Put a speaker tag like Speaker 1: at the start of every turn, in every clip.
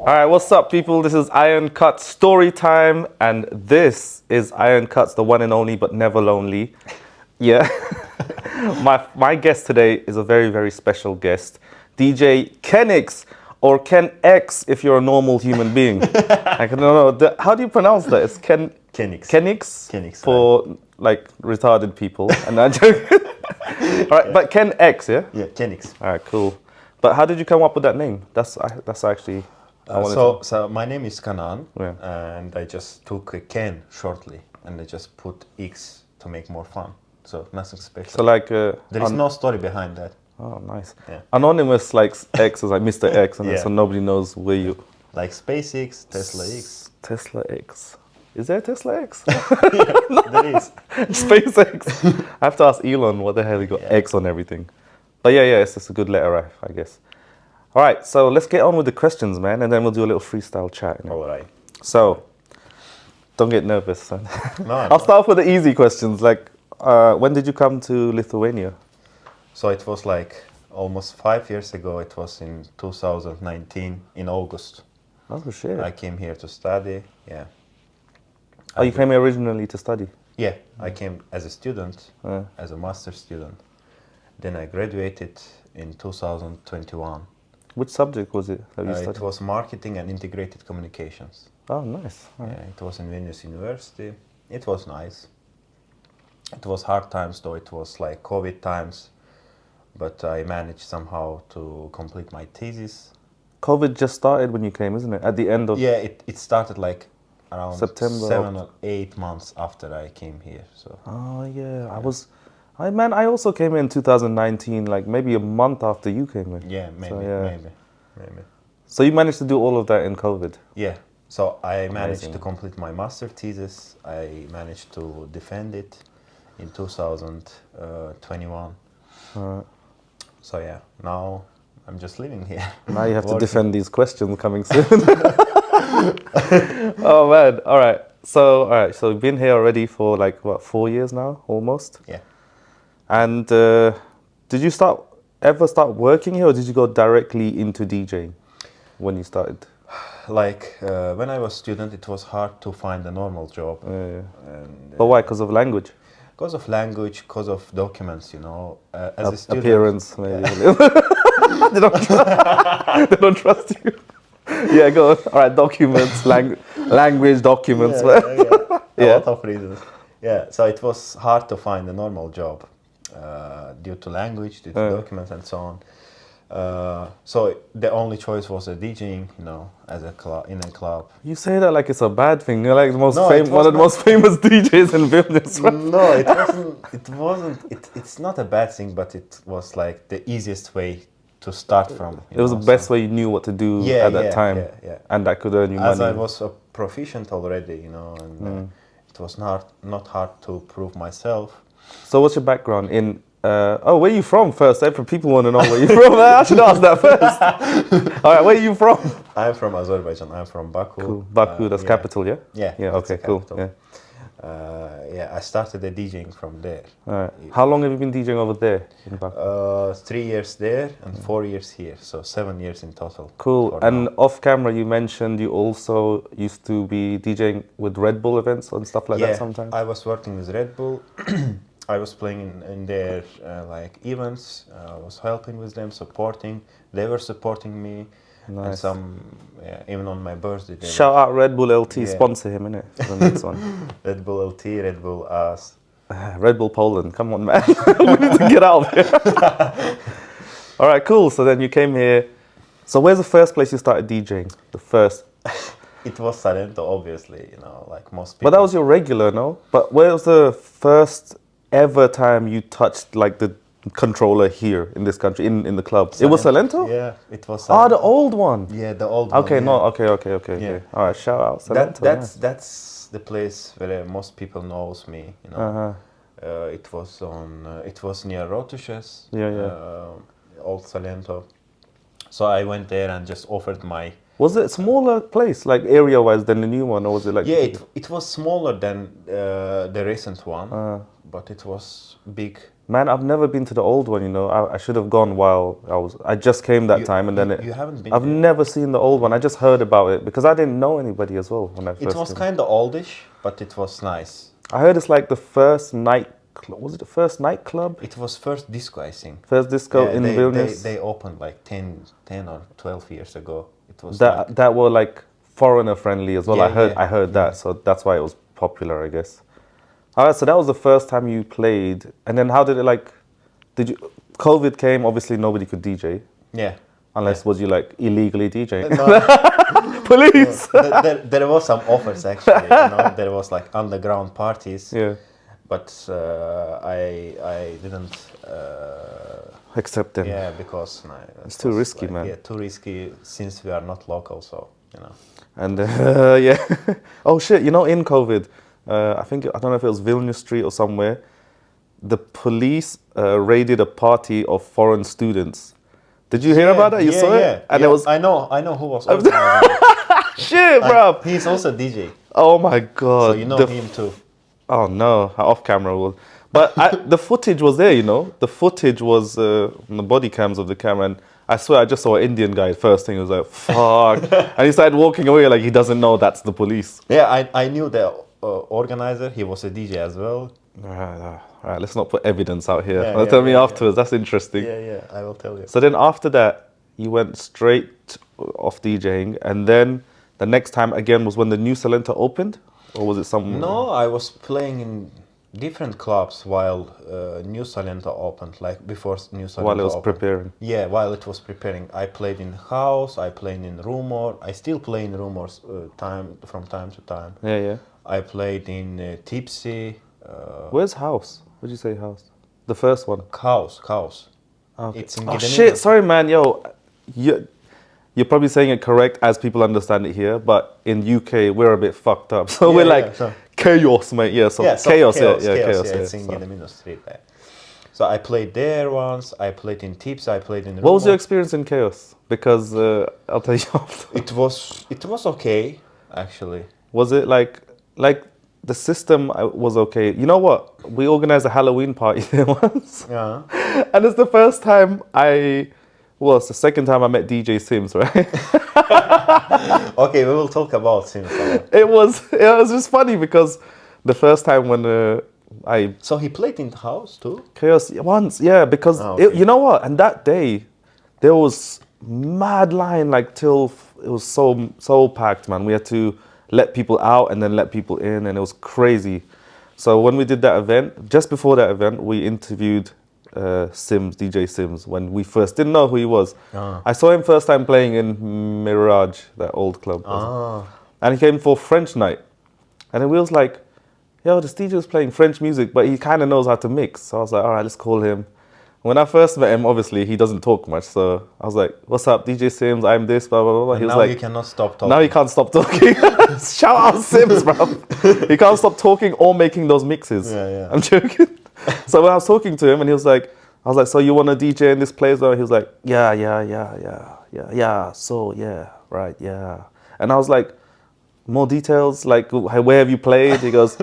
Speaker 1: All right, what's up, people? This is Iron Kutz story time, and this is Iron Kutz, the one and only, but never lonely. Yeah. my guest today is a very, very special guest, DJ Kenx, or Kenx if you're a normal human being. I don't know. How do you pronounce that? It's
Speaker 2: Kenx.
Speaker 1: Kenx for like retarded people. And I joke. All right, but Kenx, yeah?
Speaker 2: Yeah, Kenx.
Speaker 1: All right, cool. But how did you come up with that name? That's actually.
Speaker 2: So my name is Kanan,
Speaker 1: Yeah.
Speaker 2: and I just took a Ken shortly, and I just put X to make more fun. So nothing special.
Speaker 1: So like
Speaker 2: there is no story behind that.
Speaker 1: Oh, nice.
Speaker 2: Yeah.
Speaker 1: Anonymous like X is like Mr. X, and
Speaker 2: Yeah.
Speaker 1: so nobody knows where you.
Speaker 2: Like SpaceX, Tesla X.
Speaker 1: Tesla X. Is there a Tesla X?
Speaker 2: Yeah, there is.
Speaker 1: SpaceX. I have to ask Elon what the hell he got X on everything. But yeah, it's just a good letter, I guess. All right, so let's get on with the questions, man, and then we'll do a little freestyle chat. You know?
Speaker 2: All right.
Speaker 1: So, don't get nervous, son.
Speaker 2: No,
Speaker 1: I'll start off with the easy questions. Like, when did you come to Lithuania?
Speaker 2: So it was like almost 5 years ago. It was in 2019 in August.
Speaker 1: Oh shit!
Speaker 2: I came here to study. Yeah.
Speaker 1: Oh, you came here originally to study?
Speaker 2: Yeah, I came as a student, as a master student. Then I graduated in 2021.
Speaker 1: Which subject was it that you studied?
Speaker 2: It was marketing and integrated communications.
Speaker 1: Oh, nice. All right.
Speaker 2: Yeah, it was in Vilnius University. It was nice. It was hard times though. It was like COVID times, but I managed somehow to complete my thesis.
Speaker 1: COVID just started when you came, isn't it? At the end of...
Speaker 2: Yeah, it started like around
Speaker 1: September,
Speaker 2: 7 or 8 months after I came here. So.
Speaker 1: Oh yeah, I also came in 2019, like maybe a month after you came in.
Speaker 2: Yeah, maybe,
Speaker 1: so,
Speaker 2: maybe.
Speaker 1: So you managed to do all of that in COVID?
Speaker 2: Yeah. So I managed
Speaker 1: Amazing.
Speaker 2: to complete my master thesis. I managed to defend it in 2021. So yeah, now I'm just living here.
Speaker 1: Now you have to defend these questions coming soon. Oh man! All right. So you've been here already for like what, 4 years now, almost?
Speaker 2: Yeah.
Speaker 1: And did you ever start working here, or did you go directly into DJing when you started?
Speaker 2: Like when I was student, it was hard to find a normal job.
Speaker 1: But why? Because of language?
Speaker 2: Because of language, because of documents, you know. As a student,
Speaker 1: appearance, maybe. They don't trust you. Yeah, go on. All right, documents, language, documents.
Speaker 2: A lot of reasons. Yeah, so it was hard to find a normal job due to language, due to documents, and so on. So the only choice was a DJing, you know, as a in a club.
Speaker 1: You say that like it's a bad thing. You're like one of the most famous DJs in Vilnius. Right?
Speaker 2: No, it wasn't. It wasn't. It's not a bad thing, but it was like the easiest way to start from.
Speaker 1: It was the best way you knew what to do at that time, and that could earn you money.
Speaker 2: As I was a proficient already, you know, and it was not hard to prove myself.
Speaker 1: So what's your background in? Where are you from first? People want to know where you're from. I should ask that first. All right, where are you from?
Speaker 2: I'm from Azerbaijan. I'm from Baku.
Speaker 1: Cool. Baku, that's capital, yeah?
Speaker 2: Yeah.
Speaker 1: Okay, cool.
Speaker 2: Yeah. I started the DJing from there.
Speaker 1: All right. How long have you been DJing over there in Baku?
Speaker 2: 3 years there and 4 years here, so 7 years in total.
Speaker 1: Cool. And now, off camera, you mentioned you also used to be DJing with Red Bull events and stuff like that sometimes.
Speaker 2: I was working with Red Bull. I was playing in their like events. I was helping with them, supporting. They were supporting me.
Speaker 1: Nice.
Speaker 2: And even on my birthday.
Speaker 1: Shout out Red Bull LT, sponsor him, innit? For the next one.
Speaker 2: Red Bull LT, Red Bull us.
Speaker 1: Red Bull Poland, come on, man. We need to get out of here. All right, cool. So then you came here. So where's the first place you started DJing? The first?
Speaker 2: It was Salento, obviously, you know, like most people.
Speaker 1: But that was your regular, no? But where was the first ever time you touched like the controller here in this country, in the club? Salento. It was Salento?
Speaker 2: Yeah, it was Salento.
Speaker 1: Oh, the old one.
Speaker 2: Yeah, the old one.
Speaker 1: Okay,
Speaker 2: yeah.
Speaker 1: Okay. All right, shout out Salento.
Speaker 2: That's the place where most people knows me, you know. It was near Rotushes. Old Salento. So I went there and just offered my...
Speaker 1: Was it a smaller place, like area-wise, than the new one, or was it like...
Speaker 2: Yeah, it was smaller than the recent one, but it was big
Speaker 1: Man, I've never been to the old one, you know. I should have gone while I just came that time, and then
Speaker 2: You haven't been
Speaker 1: I've
Speaker 2: there?
Speaker 1: never seen the old one. I just heard about it because I didn't know anybody as well when I first
Speaker 2: It was
Speaker 1: came.
Speaker 2: kind of oldish, but it was nice.
Speaker 1: I heard it's like the first was it the first nightclub?
Speaker 2: It was first disco, I think.
Speaker 1: First disco in Vilnius?
Speaker 2: They opened like 10 or 12 years ago. It was
Speaker 1: That were like foreigner friendly as well.
Speaker 2: Yeah,
Speaker 1: I heard that, so that's why it was popular, I guess. Alright, so that was the first time you played, and then how did it like? Did you? COVID came. Obviously, nobody could DJ
Speaker 2: yeah.
Speaker 1: unless was you like illegally DJing.
Speaker 2: No,
Speaker 1: Police.
Speaker 2: there was some offers actually. You know, there was like underground parties.
Speaker 1: Yeah.
Speaker 2: But I didn't
Speaker 1: Accept them.
Speaker 2: Yeah, because no,
Speaker 1: It's too risky, man.
Speaker 2: Yeah, too risky since we are not local, so you know.
Speaker 1: And yeah. Oh shit! You know, in COVID, I don't know if it was Vilnius Street or somewhere. The police raided a party of foreign students. Did you hear about that? You saw it? And
Speaker 2: yeah,
Speaker 1: it was
Speaker 2: I know who was organizing it.
Speaker 1: shit, bro.
Speaker 2: He's also DJ,
Speaker 1: Oh my god.
Speaker 2: so you know him too.
Speaker 1: Oh no, off camera was. But the footage was there, you know. The footage was on the body cams of the camera, and I swear I just saw an Indian guy. First thing, he was like, "Fuck," and he started walking away like he doesn't know that's the police.
Speaker 2: Yeah, I knew the organizer. He was a DJ as well.
Speaker 1: All right, let's not put evidence out here.
Speaker 2: Yeah,
Speaker 1: Tell me
Speaker 2: yeah.
Speaker 1: afterwards. That's interesting.
Speaker 2: Yeah, I will tell you.
Speaker 1: So then after that, you went straight off DJing, and then the next time again was when the new Salento opened, or was it some?
Speaker 2: No, I was playing in different clubs while New Salento opened, like before New Salento
Speaker 1: While it was
Speaker 2: opened.
Speaker 1: preparing.
Speaker 2: Yeah, while it was preparing. I played in house, I played in Rumor, I still play in Rumors from time to time.
Speaker 1: Yeah.
Speaker 2: I played in Tipsy.
Speaker 1: Where's house? Would you say house? The first one.
Speaker 2: House.
Speaker 1: Okay.
Speaker 2: It's in
Speaker 1: Oh
Speaker 2: Gidemino.
Speaker 1: shit! Sorry, man. Yo, you're probably saying it correct as people understand it here, but in UK we're a bit fucked up. So we're like
Speaker 2: so
Speaker 1: chaos, mate. Yeah, so chaos.
Speaker 2: It's in
Speaker 1: So
Speaker 2: Gidemino Street there. So I played there once, I played in Tipsy, I played in
Speaker 1: what was your
Speaker 2: Rumor.
Speaker 1: experience in chaos? Because I'll tell you after.
Speaker 2: It was okay, actually.
Speaker 1: Was it like the system was okay? You know what? We organized a Halloween party there once,
Speaker 2: Yeah.
Speaker 1: and it's the first time it's the second time I met DJ Sims, right?
Speaker 2: Okay, we will talk about Sims.
Speaker 1: It was just funny because the first time when
Speaker 2: So he played in the house too?
Speaker 1: chaos once, yeah, because
Speaker 2: okay.
Speaker 1: you know what? And that day there was mad line like till it was so packed, man. We had to let people out and then let people in, and it was crazy. So when we did that event, just before that event, we interviewed Sims, DJ Sims, when we first didn't know who he was. I saw him first time playing in Mirage, that old club. And he came for French night. And then we was like, yo, this DJ was playing French music, but he kind of knows how to mix. So I was like, all right, let's call him. When I first met him, obviously, he doesn't talk much. So I was like, what's up, DJ Sims? I'm this, blah, blah, blah.
Speaker 2: And
Speaker 1: He was
Speaker 2: now
Speaker 1: like,
Speaker 2: you cannot stop talking.
Speaker 1: now he can't stop talking. Shout out Sims, bro. He can't stop talking or making those mixes.
Speaker 2: Yeah.
Speaker 1: I'm joking. So when I was talking to him, and I was like, so you want to DJ in this place? He was like, yeah. So yeah, right, yeah. And I was like, more details, like where have you played? He goes,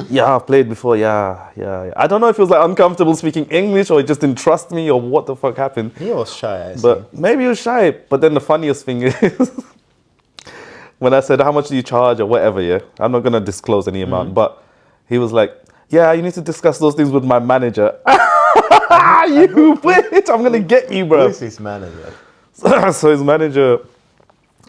Speaker 1: yeah, I've played before, yeah. I don't know if he was like uncomfortable speaking English or he just didn't trust me or what the fuck happened.
Speaker 2: He was shy, I
Speaker 1: But
Speaker 2: think.
Speaker 1: maybe he was shy. But then the funniest thing is, when I said, how much do you charge or whatever, yeah, I'm not going to disclose any amount, but he was like, yeah, you need to discuss those things with my manager. You bitch, I'm going to get you,
Speaker 2: Who
Speaker 1: bro.
Speaker 2: is his manager?
Speaker 1: So his manager,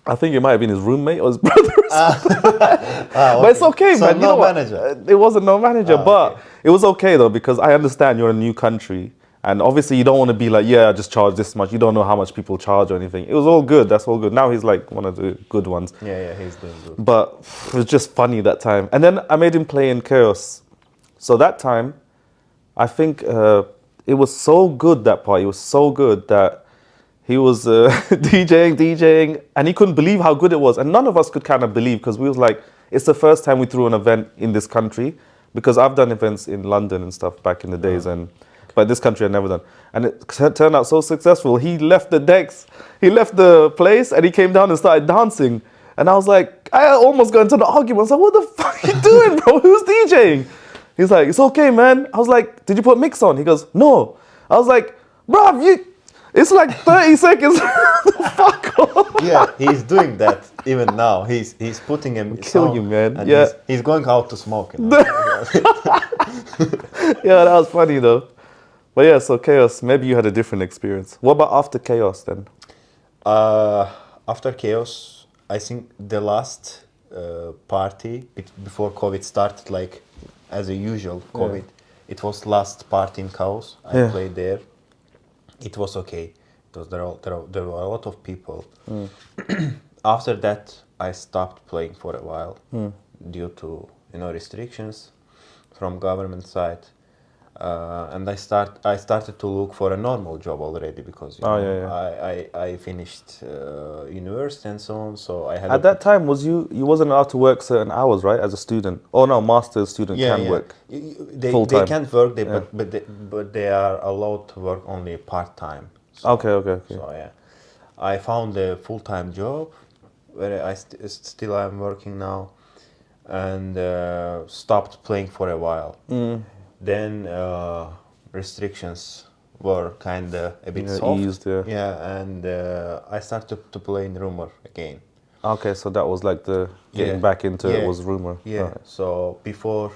Speaker 1: I think it might have been his roommate or his brother. But it's okay,
Speaker 2: So
Speaker 1: man. You
Speaker 2: no
Speaker 1: know what?
Speaker 2: manager?
Speaker 1: It wasn't no manager, but
Speaker 2: okay.
Speaker 1: it was okay though, because I understand you're in a new country. And obviously you don't want to be like, yeah, I just charge this much. You don't know how much people charge or anything. It was all good. That's all good. Now he's like one of the good ones.
Speaker 2: Yeah, he's doing good.
Speaker 1: But it was just funny that time. And then I made him play in Chaos. So that time, I think it was so good, that party. It was so good that he was DJing, and he couldn't believe how good it was. And none of us could kind of believe, because we was like, it's the first time we threw an event in this country, because I've done events in London and stuff back in the days, but this country I'd never done. And it turned out so successful. He left the decks, he left the place, and he came down and started dancing. And I was like, I almost got into the argument. I was like, what the fuck are you doing, bro? Who's DJing? He's like, it's okay, man. I was like, did you put mix on? He goes, no. I was like, bruv, it's like 30 seconds. Fuck off.
Speaker 2: Yeah, he's doing that even now. He's putting him.
Speaker 1: Kill you, man.
Speaker 2: And
Speaker 1: Yeah.
Speaker 2: he's going out to smoke. You know?
Speaker 1: Yeah, that was funny though. But yeah, so Chaos, maybe you had a different experience. What about after Chaos then?
Speaker 2: After Chaos, I think the last party before COVID started, like as a usual COVID, it was last party in Chaos. I played there. It was okay. There were a lot of people. After that, I stopped playing for a while due to restrictions from government side, and I started to look for a normal job already because I finished university and so on. So I had
Speaker 1: at that time you wasn't allowed to work certain hours, right? As a student. Oh no, master's student can work full time.
Speaker 2: They can't work, but they are allowed to work only part time. So,
Speaker 1: Okay.
Speaker 2: So yeah, I found a full-time job where I still am working now, and stopped playing for a while. Then restrictions were kind of a bit soft.
Speaker 1: Eased,
Speaker 2: and I started to play in Rumor again.
Speaker 1: Okay, so that was like the getting back into it was Rumor.
Speaker 2: Yeah.
Speaker 1: Right.
Speaker 2: So before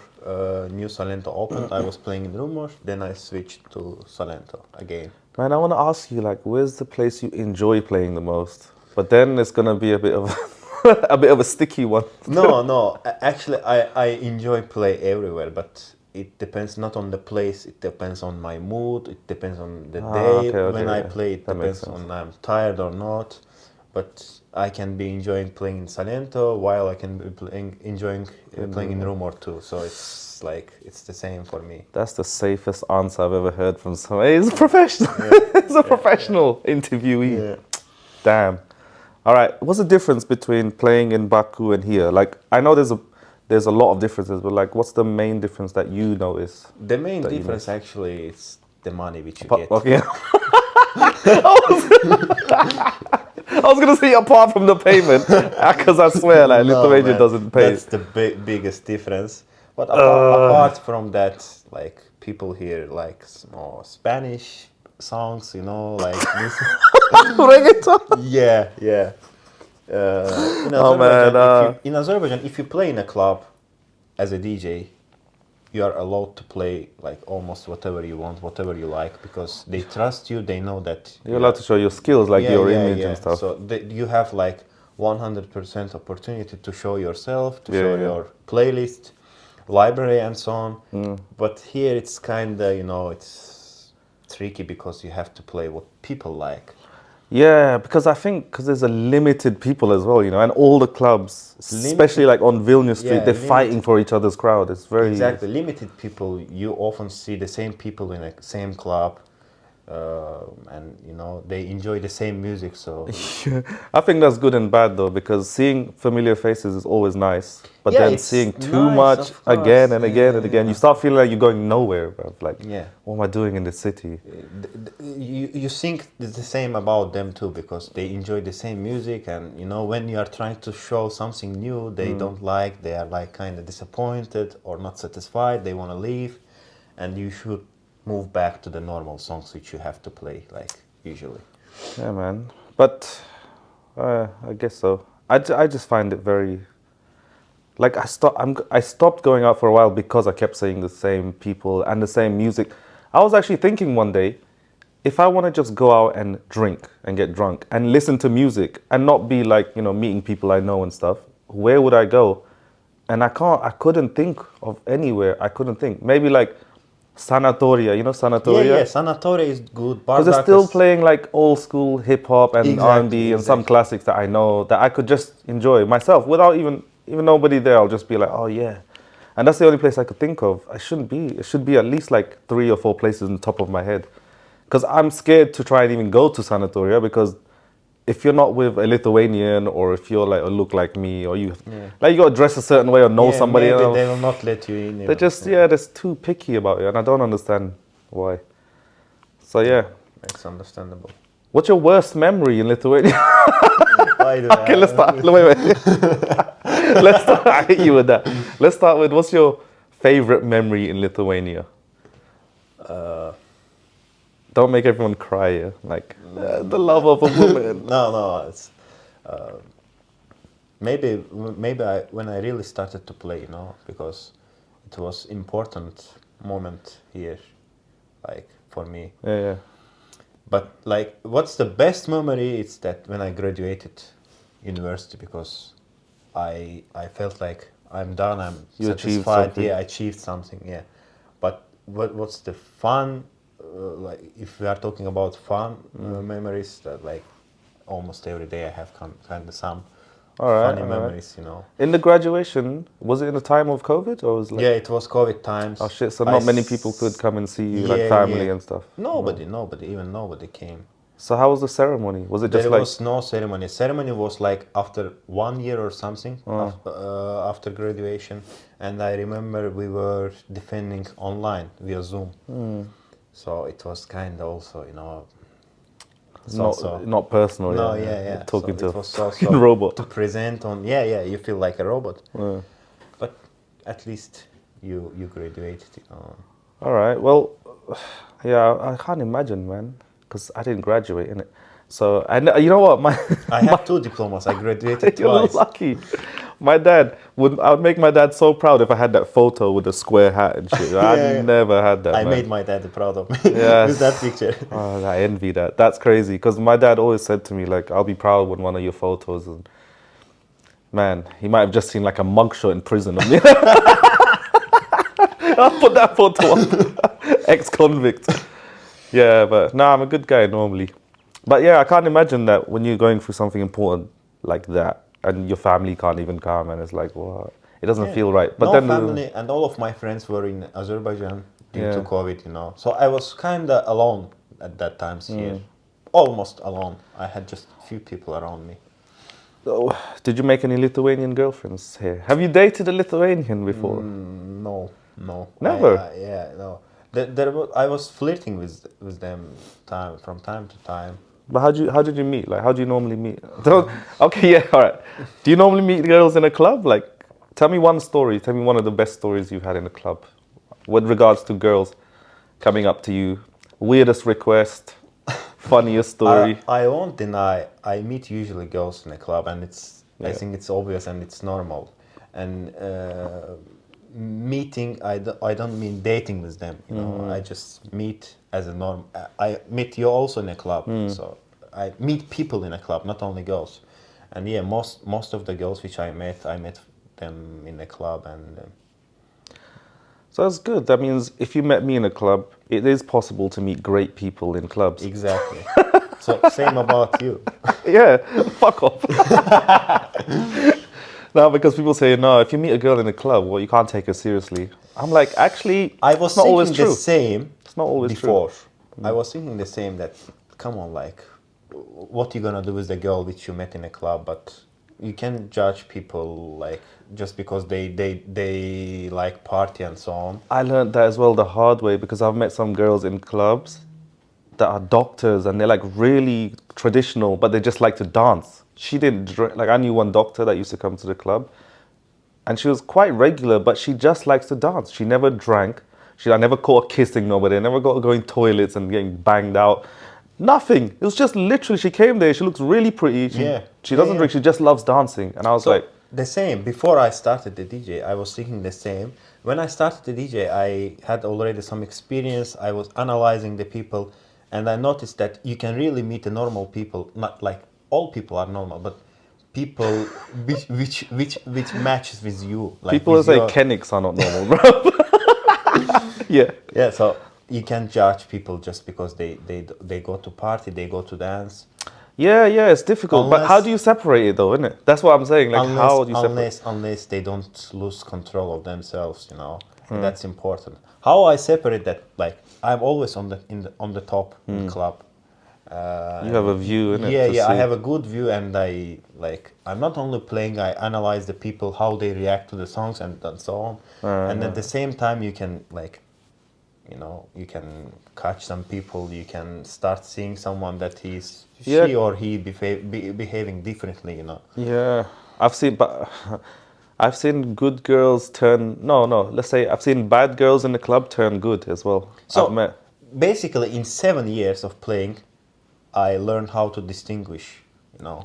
Speaker 2: new Salento opened, I was playing in Rumor. Then I switched to Salento again.
Speaker 1: Man, I want to ask you, like, where's the place you enjoy playing the most? But then it's gonna be a bit of a bit of a sticky one.
Speaker 2: No. Actually, I enjoy play everywhere, but it depends not on the place. It depends on my mood. It depends on the day when I play. It depends on I'm tired or not. But I can be enjoying playing in Salento while I can be enjoying playing in Rumor too. So it's like it's the same for me.
Speaker 1: That's the safest answer I've ever heard from someone. He's a professional. He's a professional interviewee.
Speaker 2: Yeah.
Speaker 1: Damn. All right. What's the difference between playing in Baku and here? Like, I know there's a lot of differences, but like, what's the main difference that you notice?
Speaker 2: The main difference actually is the money which you get.
Speaker 1: Okay. I was gonna say apart from the payment, because I swear, like Lithuania doesn't pay.
Speaker 2: That's the biggest difference. But apart from that, like people here like more Spanish songs, like this.
Speaker 1: Reggaeton.
Speaker 2: Yeah. In Azerbaijan, if you play in a club as a DJ, you are allowed to play like almost whatever you want, whatever you like, because they trust you. They know that
Speaker 1: you're allowed to show your skills, like your image and stuff.
Speaker 2: So you have like 100% opportunity to show yourself, to show your playlist, library, and so on. But here it's kind of it's tricky because you have to play what people like.
Speaker 1: Yeah, because I think because there's a limited people as well, and all the clubs, especially like on Vilnius Street, they're fighting for each other's crowd. It's very
Speaker 2: exactly limited people. You often see the same people in the same club, and they enjoy the same music. So
Speaker 1: I think that's good and bad though, because seeing familiar faces is always nice, but then seeing too much again and again and again, you start feeling like you're going nowhere, bro. Like, what am I doing in this city?
Speaker 2: You think the same about them too, because they enjoy the same music, and when you are trying to show something new, they don't like. They are like kind of disappointed or not satisfied. They want to leave, and you should move back to the normal songs which you have to play like usually.
Speaker 1: Yeah, man. But I guess so. I just find it very like I stopped going out for a while because I kept seeing the same people and the same music. I was actually thinking one day, if I want to just go out and drink and get drunk and listen to music and not be like, meeting people I know and stuff, where would I go? And I couldn't think of anywhere. I couldn't think. Maybe like Sanatoria, Sanatoria?
Speaker 2: Yeah, Sanatoria is good.
Speaker 1: Because they're still playing like old school hip hop and R&B and some classics that I know that I could just enjoy myself without even nobody there. I'll just be like, oh yeah. And that's the only place I could think of. It should be at least like 3 or 4 places on the top of my head. Because I'm scared to try and even go to Sanatoria, because if you're not with a Lithuanian, or if you're like, or look like me, or you got to dress a certain way or know somebody else,
Speaker 2: they will not let you in.
Speaker 1: They're just they're too picky about it, and I don't understand why. So yeah,
Speaker 2: it's understandable.
Speaker 1: What's your worst memory in Lithuania? Okay, let's start. Wait. Let's start. I hit you with that. Let's start with, what's your favorite memory in Lithuania? Don't make everyone cry. Yeah? Like the love of a woman.
Speaker 2: No, it's maybe when I really started to play, because it was important moment here, like for me.
Speaker 1: Yeah.
Speaker 2: But like, what's the best memory? It's that when I graduated university, because I felt like I'm done. I'm
Speaker 1: You achieved
Speaker 2: satisfied.
Speaker 1: something.
Speaker 2: Yeah, I achieved something. Yeah, but what's the fun? Like, if we are talking about fun memories, that like almost every day I have kind of some funny memories.
Speaker 1: In the graduation, was it in the time of COVID or was it like?
Speaker 2: Yeah, it was COVID times.
Speaker 1: Oh shit! So not many people could come and see you, like family and stuff.
Speaker 2: Nobody, even nobody came.
Speaker 1: So how was the ceremony? Was it just
Speaker 2: There
Speaker 1: like?
Speaker 2: was no ceremony. Ceremony was like after 1 year or something after graduation, and I remember we were defending online via Zoom. So it was kind of also,
Speaker 1: Not personal.
Speaker 2: no,
Speaker 1: Yeah.
Speaker 2: yeah.
Speaker 1: Talking
Speaker 2: So
Speaker 1: to
Speaker 2: it was
Speaker 1: a
Speaker 2: also
Speaker 1: fucking robot.
Speaker 2: to present on. Yeah. You feel like a robot,
Speaker 1: Yeah.
Speaker 2: but at least you graduated.
Speaker 1: All right. Well, yeah, I can't imagine, man, because I didn't graduate in it. So you know what,
Speaker 2: I have 2 diplomas. I graduated
Speaker 1: you're
Speaker 2: twice.
Speaker 1: lucky. I would make my dad so proud if I had that photo with the square hat and shit. I never had that.
Speaker 2: I
Speaker 1: man.
Speaker 2: made my dad proud of me
Speaker 1: Yes.
Speaker 2: with that picture.
Speaker 1: Oh, I envy that. That's crazy because my dad always said to me, like, I'll be proud when one of your photos. And man, he might have just seen like a mugshot in prison of me. I'll put that photo up. Ex-convict. Yeah, but no, I'm a good guy normally. But yeah, I can't imagine that when you're going through something important like that and your family can't even come and it's like, what? It doesn't feel right. But
Speaker 2: no
Speaker 1: then
Speaker 2: family, and all of my friends were in Azerbaijan due to
Speaker 1: Yeah.
Speaker 2: COVID. So I was kind of alone at that times here. Almost alone. I had just few people around me.
Speaker 1: Oh, did you make any Lithuanian girlfriends here? Have you dated a Lithuanian before?
Speaker 2: No.
Speaker 1: Never?
Speaker 2: No. I was flirting with them from time to time.
Speaker 1: But how did you meet? Like, how do you normally meet? Okay, yeah, all right. Do you normally meet girls in a club? Like, tell me one story. Tell me one of the best stories you've had in a club with regards to girls coming up to you. Weirdest request, funniest story.
Speaker 2: I won't deny, I meet usually girls in a club, and I think it's obvious and it's normal. And meeting, I don't mean dating with them. I just meet as a norm. I meet you also in a club, so I meet people in a club, not only girls. And yeah, most of the girls which I met them in a club, and
Speaker 1: So that's good. That means if you met me in a club, it is possible to meet great people in clubs.
Speaker 2: exactly. So same about you.
Speaker 1: Yeah, fuck off. No, because people say, no, if you meet a girl in a club, well, you can't take her seriously. I'm like, actually,
Speaker 2: I was
Speaker 1: it's not always
Speaker 2: thinking
Speaker 1: true.
Speaker 2: the same
Speaker 1: It's not always
Speaker 2: before.
Speaker 1: true.
Speaker 2: I was thinking the same, that, come on, like, what you gonna do with the girl which you met in a club? But you can judge people, like, just because they like party and so on.
Speaker 1: I learned that as well the hard way because I've met some girls in clubs that are doctors and they're like really traditional, but they just like to dance. She didn't drink. Like, I knew one doctor that used to come to the club and she was quite regular, but she just likes to dance. She never drank. I never caught her kissing nobody. I never got her going toilets and getting banged out. Nothing. It was just literally, she came there, she looks really pretty. She doesn't drink, she just loves dancing. And I was like,
Speaker 2: the same. Before I started the DJ, I was thinking the same. When I started the DJ, I had already some experience. I was analyzing the people, and I noticed that you can really meet the normal people. Not like all people are normal, but people which matches with you. Like
Speaker 1: people
Speaker 2: with
Speaker 1: that say
Speaker 2: your-
Speaker 1: Kenx are not normal, bro. Yeah.
Speaker 2: Yeah, so you can judge people just because they go to party, they go to dance.
Speaker 1: Yeah, it's difficult. But how
Speaker 2: Unless-
Speaker 1: do you separate it though, isn't it? That's what I'm saying. Like, how do you separate?
Speaker 2: Unless they don't lose control of themselves, And that's important. How I separate that, like, I'm always on the top in the club.
Speaker 1: You have a view, innit?
Speaker 2: Yeah, I have a good view, and I'm not only playing, I analyze the people, how they react to the songs and so on. And at the same time, you can, like, you can catch some people, you can start seeing someone that she or he behaving differently,
Speaker 1: Yeah, I've seen, but I've seen good girls turn. No, no. Let's say I've seen bad girls in the club turn good as well.
Speaker 2: So
Speaker 1: I've met.
Speaker 2: basically, in 7 years of playing, I learned how to distinguish. You know,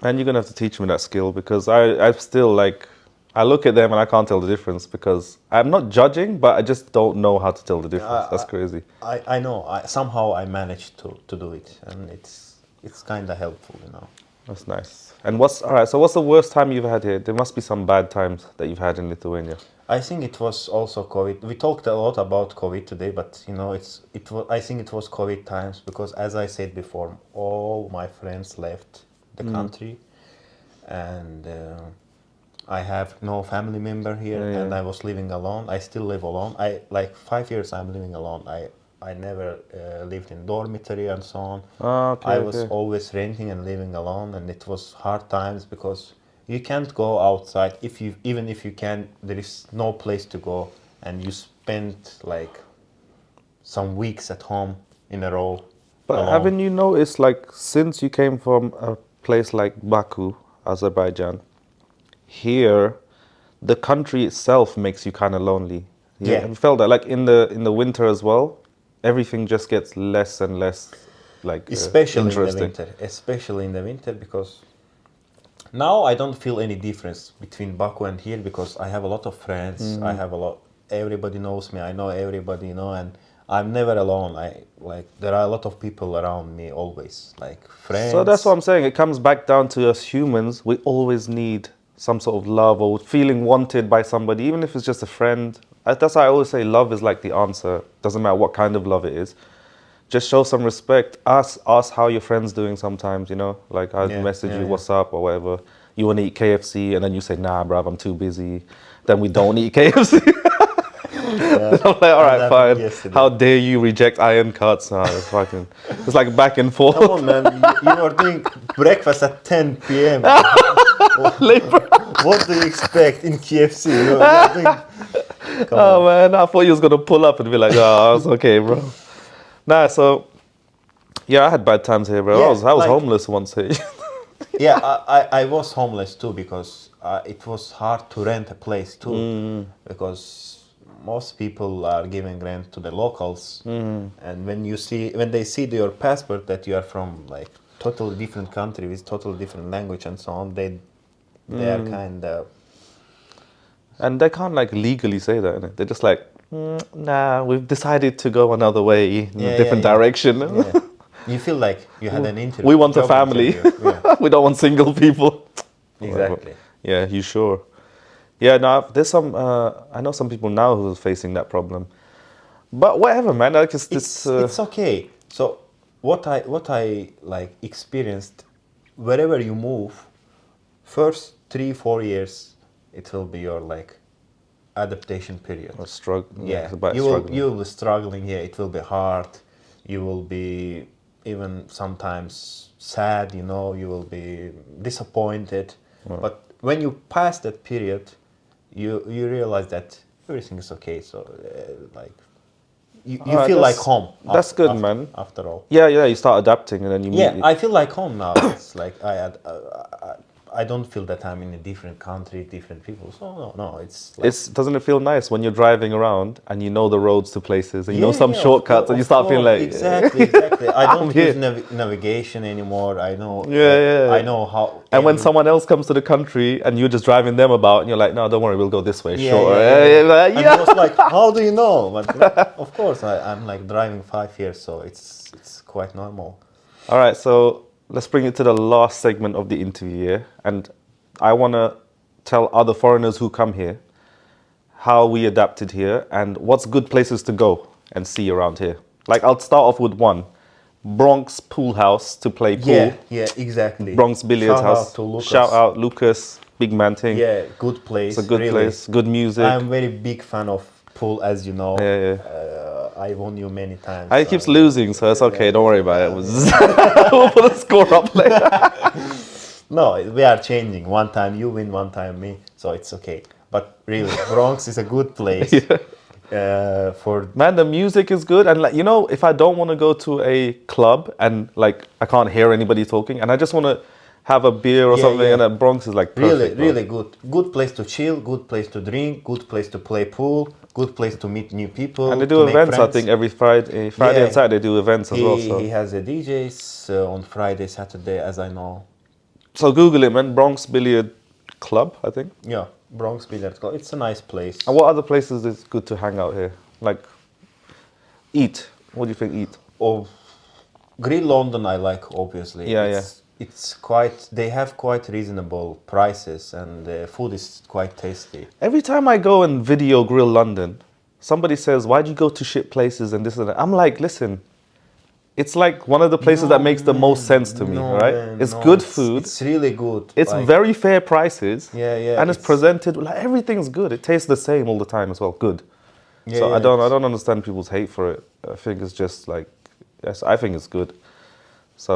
Speaker 1: And you're gonna have to teach me that skill because I'm still like, I look at them and I can't tell the difference because I'm not judging, but I just don't know how to tell the difference. That's crazy.
Speaker 2: I know. Somehow I managed to do it, and it's kind of helpful. You know.
Speaker 1: That's nice. And what's all right? So what's the worst time you've had here? There must be some bad times that you've had in Lithuania.
Speaker 2: I think it was also COVID. We talked a lot about COVID today, but you know, it was. I think it was COVID times because, as I said before, all my friends left the country, and I have no family member here, and I was living alone. I still live alone. I like 5 years. I'm living alone. I never lived in dormitory and so on.
Speaker 1: Ah, okay,
Speaker 2: I was
Speaker 1: okay.
Speaker 2: always renting and living alone, and it was hard times because you can't go outside. Even if you can, there is no place to go, and you spend like some weeks at home in a row.
Speaker 1: But
Speaker 2: alone.
Speaker 1: haven't you noticed, like, since you came from a place like Baku, Azerbaijan, here, the country itself makes you kind of lonely.
Speaker 2: Yeah.
Speaker 1: Have you felt that? Like in the winter as well, everything just gets less and less, like,
Speaker 2: especially in the
Speaker 1: interesting.
Speaker 2: winter. Especially in the winter because now I don't feel any difference between Baku and here because I have a lot of friends. I have a lot. Everybody knows me. I know everybody. You know, and I'm never alone. There are a lot of people around me always, like friends.
Speaker 1: So that's what I'm saying. It comes back down to us humans. We always need some sort of love or feeling wanted by somebody, even if it's just a friend. That's why I always say love is like the answer. Doesn't matter what kind of love it is. Just show some respect. Ask how your friend's doing sometimes, you know? Like I'd message you, what's up or whatever. You want to eat KFC and then you say, nah, bruv, I'm too busy. Then we don't eat KFC. I'm like, all right, fine.
Speaker 2: Yesterday.
Speaker 1: How dare you reject Iron Kutz? It's like back and forth.
Speaker 2: Come on, man. You are doing breakfast at 10 p.m. What do you expect in KFC? You're doing...
Speaker 1: Oh, man, I thought you was going to pull up and be like, oh, it's okay, bro. Nah, so, yeah, I had bad times here, bro.
Speaker 2: Yeah,
Speaker 1: I was homeless once here.
Speaker 2: Yeah, I was homeless too because it was hard to rent a place too because most people are giving rent to the locals, and when they see your passport that you are from like totally different country with totally different language and so on, they are kind of.
Speaker 1: And they can't like legally say that, innit? They're just like, nah, we've decided to go another way in a different direction.
Speaker 2: Yeah. You feel like you had an interview.
Speaker 1: We want a
Speaker 2: job
Speaker 1: family.
Speaker 2: interview. Yeah.
Speaker 1: We don't want single people.
Speaker 2: Exactly.
Speaker 1: Yeah, you sure? Yeah, no, there's some, I know some people now who are facing that problem. But whatever, man, like
Speaker 2: It's okay. So what I like experienced, wherever you move, first 3-4 years, it will be your like adaptation period.
Speaker 1: a struggle.
Speaker 2: Yeah,
Speaker 1: it's about
Speaker 2: you
Speaker 1: struggling.
Speaker 2: will be struggling. Yeah, it will be hard. You will be even sometimes sad. You know, you will be disappointed. But when you pass that period, you realize that everything is okay. So like you
Speaker 1: Alright,
Speaker 2: feel like
Speaker 1: that's-
Speaker 2: home.
Speaker 1: that's good, man.
Speaker 2: After all.
Speaker 1: Yeah, you start adapting and then you
Speaker 2: Yeah,
Speaker 1: meet.
Speaker 2: I feel like home now. It's like I don't feel that I'm in a different country, different people. So no, it's like,
Speaker 1: Doesn't it feel nice when you're driving around and you know the roads to places and you know some
Speaker 2: yeah,
Speaker 1: shortcuts and you start feeling like
Speaker 2: exactly. I don't
Speaker 1: here.
Speaker 2: use navigation anymore. I know.
Speaker 1: Yeah.
Speaker 2: I know how.
Speaker 1: And when someone else comes to the country and you're just driving them about and you're like, no, don't worry, we'll go this way, short.
Speaker 2: And I was like, how do you know? But of course, I'm like driving 5 years, so it's quite normal.
Speaker 1: All right, so let's bring it to the last segment of the interview here. And I want to tell other foreigners who come here how we adapted here and what's good places to go and see around here. Like, I'll start off with one. Bronx Pool House to play pool.
Speaker 2: Yeah, exactly.
Speaker 1: Bronx Billiards
Speaker 2: Shout
Speaker 1: House.
Speaker 2: out to Lucas.
Speaker 1: Shout out Lucas, big man thing.
Speaker 2: Yeah, good place.
Speaker 1: It's a good
Speaker 2: really.
Speaker 1: place, good music.
Speaker 2: I'm very big fan of pool, as you know.
Speaker 1: Yeah.
Speaker 2: I won you many times.
Speaker 1: I keeps losing, so it's okay. Don't worry about it. We'll put a score up later.
Speaker 2: No, we are changing. One time you win, one time me, so it's okay. But really, Bronx is a good place. For
Speaker 1: Man, the music is good, and like, you know, if I don't want to go to a club and like I can't hear anybody talking, and I just want to have a beer or
Speaker 2: Yeah,
Speaker 1: something,
Speaker 2: yeah.
Speaker 1: and then Bronx is like perfect.
Speaker 2: Really good. Good place to chill, good place to drink, good place to play pool, good place to meet new people.
Speaker 1: And they do
Speaker 2: to make
Speaker 1: events, I
Speaker 2: friends.
Speaker 1: think, every Friday. Friday
Speaker 2: Yeah.
Speaker 1: and Saturday they do events as well. So.
Speaker 2: He has a DJs on Friday, Saturday, as I know.
Speaker 1: So Google it, man. Bronx Billiard Club, I think.
Speaker 2: Yeah, Bronx Billiard Club. It's a nice place.
Speaker 1: And what other places is good to hang out here? Like, eat. What do you think? Eat.
Speaker 2: Oh, Grill London I like, obviously.
Speaker 1: Yeah,
Speaker 2: It's quite. They have quite reasonable prices, and the food is quite tasty.
Speaker 1: Every time I go and video Grill London, somebody says, "Why'd you go to shit places and this and that?" I'm like, listen. It's like one of the places that makes the most sense to me, right?
Speaker 2: Man,
Speaker 1: it's good
Speaker 2: it's-
Speaker 1: food.
Speaker 2: It's really good.
Speaker 1: It's
Speaker 2: like,
Speaker 1: very fair prices.
Speaker 2: Yeah.
Speaker 1: And it's presented like everything's good. It tastes the same all the time as well. Good. So I don't understand people's hate for it. I think it's just like, yes, I think it's good. So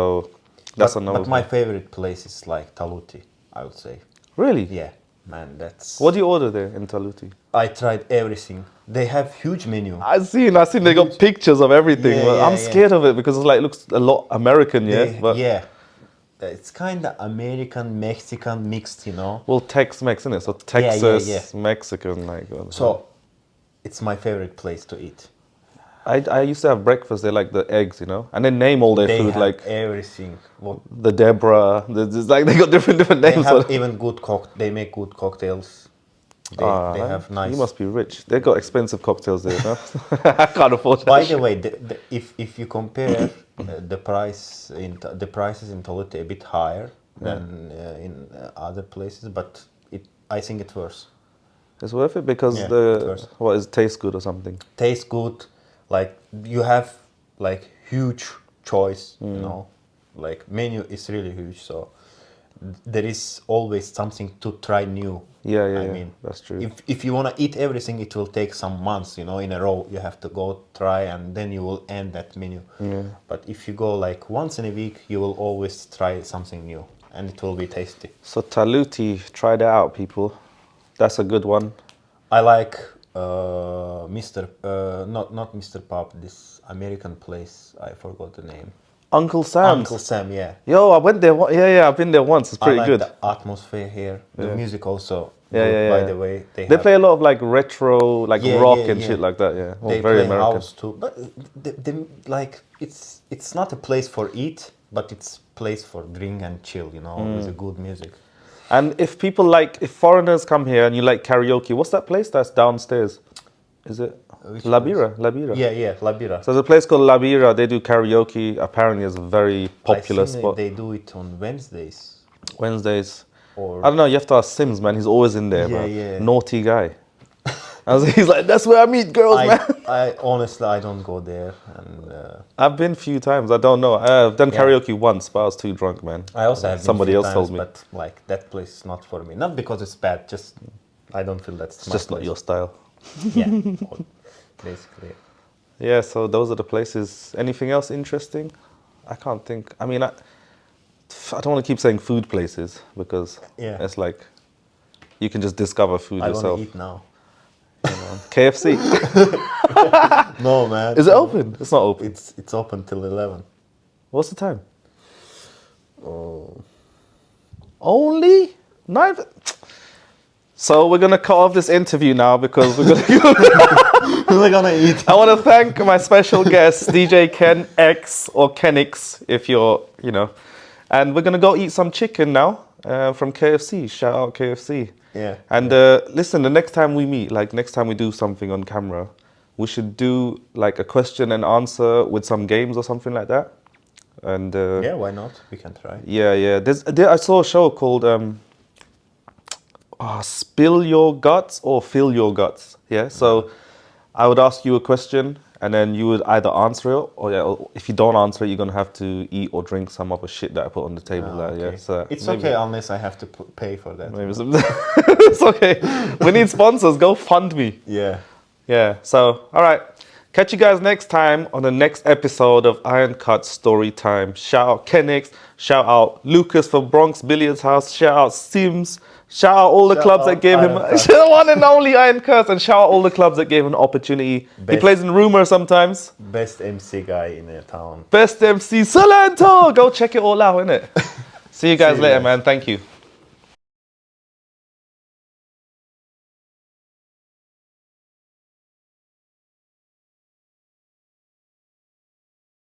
Speaker 1: that's another.
Speaker 2: But my favorite place is like Taluti, I would say.
Speaker 1: Really?
Speaker 2: Yeah, man, that's.
Speaker 1: What do you order there in Taluti?
Speaker 2: I tried everything. They have huge menu.
Speaker 1: I seen they got pictures of everything.
Speaker 2: Yeah,
Speaker 1: but
Speaker 2: yeah,
Speaker 1: I'm scared of it because it's like it looks a lot American, yeah. But
Speaker 2: Yeah, it's kind of American Mexican mixed, you know.
Speaker 1: well, Tex-Mex, isn't it? So Texas, Mexican, like.
Speaker 2: So, it's my favorite place to eat.
Speaker 1: I used to have breakfast. They like the eggs, you know, and they name all their
Speaker 2: They
Speaker 1: food
Speaker 2: have
Speaker 1: like
Speaker 2: everything. Well,
Speaker 1: the Deborah. It's like they got different
Speaker 2: they
Speaker 1: names.
Speaker 2: have even good They make good cocktails. They have nice.
Speaker 1: You must be rich. They got expensive cocktails there. No? I can't afford that.
Speaker 2: By the way, if you compare the prices in Taluti a bit higher than in other places, but I think it's worth.
Speaker 1: It's worth it because it tastes good or something.
Speaker 2: Tastes good, like you have like huge choice, you know, like menu is really huge, so there is always something to try new.
Speaker 1: I mean, that's true.
Speaker 2: If you want to eat everything, it will take some months, you know, in a row. You have to go try, and then you will end that menu. But if you go like once in a week, you will always try something new, and it will be tasty.
Speaker 1: So Taluti, try that out, people. That's a good one.
Speaker 2: I like not Mr. Pop, this American place. I forgot the name.
Speaker 1: Uncle Sam's.
Speaker 2: Uncle Sam, yeah.
Speaker 1: Yo, I went there. Yeah, I've been there once. It's pretty
Speaker 2: I like
Speaker 1: good.
Speaker 2: the atmosphere here. The music also.
Speaker 1: Yeah,
Speaker 2: good,
Speaker 1: yeah.
Speaker 2: By the way,
Speaker 1: they play a lot of like retro, like rock and shit like that. Yeah,
Speaker 2: They
Speaker 1: very
Speaker 2: play
Speaker 1: American.
Speaker 2: house too, but like it's not a place for eat, but it's place for drink and chill. You know, with a good music.
Speaker 1: And if foreigners come here and you like karaoke, what's that place that's downstairs? Is it Labira? Labira.
Speaker 2: Yeah, Labira.
Speaker 1: So there's a place called Labira. They do karaoke. Apparently, it's a very popular
Speaker 2: I think
Speaker 1: spot.
Speaker 2: They do it on Wednesdays.
Speaker 1: Wednesdays.
Speaker 2: Or
Speaker 1: I don't know. You have to ask Sims, man. He's always in there, bro.
Speaker 2: Yeah.
Speaker 1: Naughty guy. He's like, that's where I meet girls, man.
Speaker 2: I honestly I don't go there, and
Speaker 1: I've been a few times. I don't know. I've done karaoke once, but I was too drunk, man.
Speaker 2: I also have
Speaker 1: somebody
Speaker 2: been a
Speaker 1: else
Speaker 2: few
Speaker 1: told
Speaker 2: times,
Speaker 1: me.
Speaker 2: but like that place is not for me. Not because it's bad, just I don't feel that's
Speaker 1: It's just not your style.
Speaker 2: Yeah, basically.
Speaker 1: Yeah, so those are the places. Anything else interesting? I can't think. I mean, I don't want to keep saying food places because it's like you can just discover food yourself.
Speaker 2: I want to eat now.
Speaker 1: KFC.
Speaker 2: No, man.
Speaker 1: Is it open? It's not open.
Speaker 2: It's open till 11.
Speaker 1: What's the time?
Speaker 2: Oh.
Speaker 1: Only 9. So we're gonna cut off this interview now because we're gonna.
Speaker 2: We're gonna eat.
Speaker 1: I want to thank my special guest, DJ Kenx or Kenix, if you're, and we're gonna go eat some chicken now from KFC. Shout out KFC.
Speaker 2: Yeah.
Speaker 1: And listen, the next time we meet, like next time we do something on camera, we should do like a question and answer with some games or something like that. And
Speaker 2: yeah, why not? We can try.
Speaker 1: Yeah. I saw a show called Spill Your Guts or Fill Your Guts. Yeah. So I would ask you a question, and then you would either answer it, or if you don't answer it, you're gonna have to eat or drink some other shit that I put on the table.
Speaker 2: Okay.
Speaker 1: Yeah. So
Speaker 2: it's okay unless I have to pay for that.
Speaker 1: Maybe it's okay. We need sponsors. Go fund me.
Speaker 2: Yeah.
Speaker 1: Yeah. So all right. Catch you guys next time on the next episode of Iron Kutz Story Time. Shout out Kenix. Shout out Lucas from Bronx Billiards House. Shout out Sims. Shout out all the clubs that gave him the one and only Iron Kutz, and shout out all the clubs that gave him an opportunity. He plays in Rumor sometimes.
Speaker 2: Best MC guy in the town.
Speaker 1: Best MC Salento. Go check it all out, innit? See you guys
Speaker 2: See you
Speaker 1: later,
Speaker 2: guys.
Speaker 1: man. Thank you.